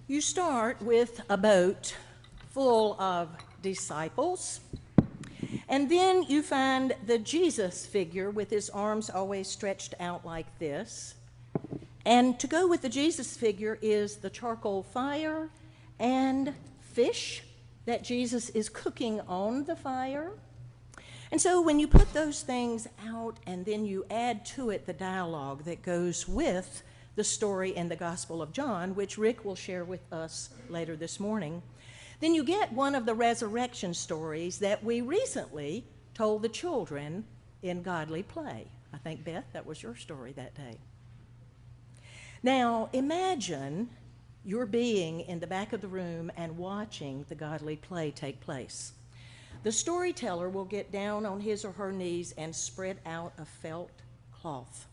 You start with a boat full of disciples, and then you find the Jesus figure with his arms always stretched out like this. And to go with the Jesus figure is the charcoal fire and fish that Jesus is cooking on the fire. And so when you put those things out and then you add to it the dialogue that goes with the story in the Gospel of John, which Rick will share with us later this morning, then you get one of the resurrection stories that we recently told the children in Godly Play. I think, Beth, that was your story that day. Now, imagine you're being in the back of the room and watching the Godly Play take place. The storyteller will get down on his or her knees and spread out a felt cloth.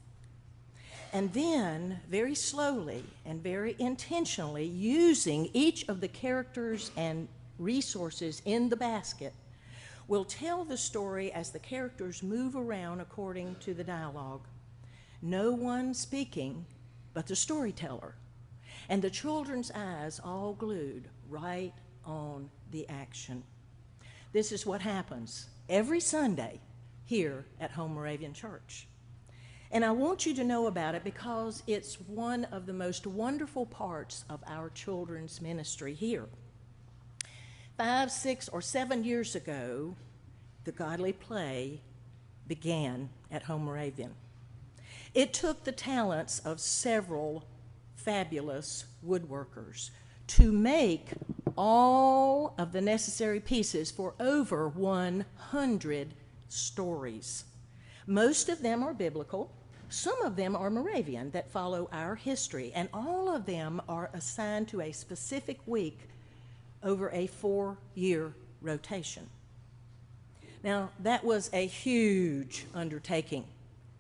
And then, very slowly and very intentionally, using each of the characters and resources in the basket, will tell the story as the characters move around according to the dialogue. No one speaking but the storyteller, and the children's eyes all glued right on the action. This is what happens every Sunday here at Home Moravian Church. And I want you to know about it because it's one of the most wonderful parts of our children's ministry here. 5, 6, or 7 years ago, the Godly Play began at Home Moravian. It took the talents of several fabulous woodworkers to make all of the necessary pieces for over 100 stories. Most of them are biblical. Some of them are Moravian that follow our history, and all of them are assigned to a specific week over a 4-year rotation. Now, that was a huge undertaking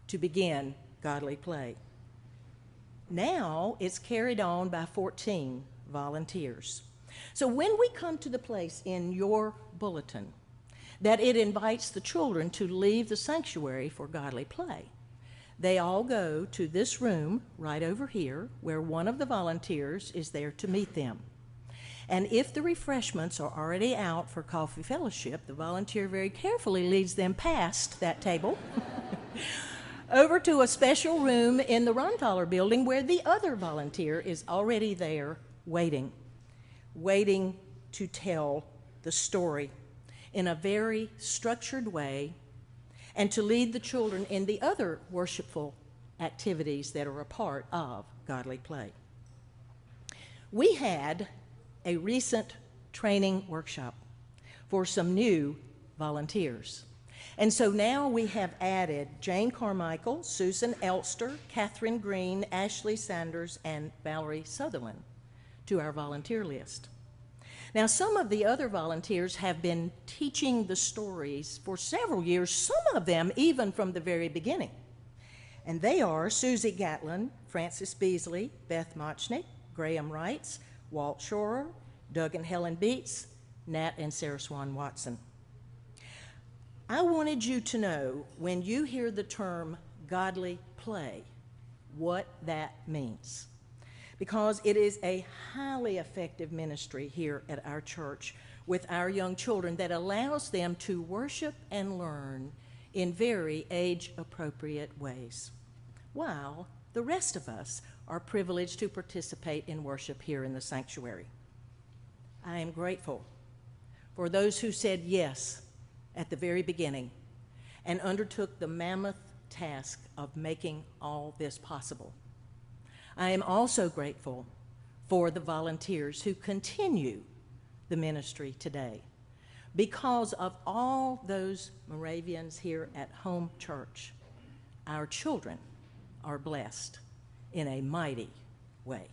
to begin Godly Play. Now it's carried on by 14 volunteers. So when we come to the place in your bulletin that it invites the children to leave the sanctuary for Godly Play, they all go to this room right over here where one of the volunteers is there to meet them. And if the refreshments are already out for coffee fellowship, the volunteer very carefully leads them past that table over to a special room in the Ronthaler building where the other volunteer is already there waiting to tell the story in a very structured way and to lead the children in the other worshipful activities that are a part of Godly Play. We had a recent training workshop for some new volunteers. And so now we have added Jane Carmichael, Susan Elster, Catherine Green, Ashley Sanders, and Valerie Sutherland to our volunteer list. Now, some of the other volunteers have been teaching the stories for several years, some of them even from the very beginning. And they are Susie Gatlin, Frances Beasley, Beth Mochnick, Graham Wrights, Walt Shorer, Doug and Helen Beats, Nat and Sarah Swan Watson. I wanted you to know, when you hear the term Godly Play, what that means. Because it is a highly effective ministry here at our church with our young children that allows them to worship and learn in very age-appropriate ways, while the rest of us are privileged to participate in worship here in the sanctuary. I am grateful for those who said yes at the very beginning and undertook the mammoth task of making all this possible. I am also grateful for the volunteers who continue the ministry today. Because of all those Moravians here at Home Church, our children are blessed in a mighty way.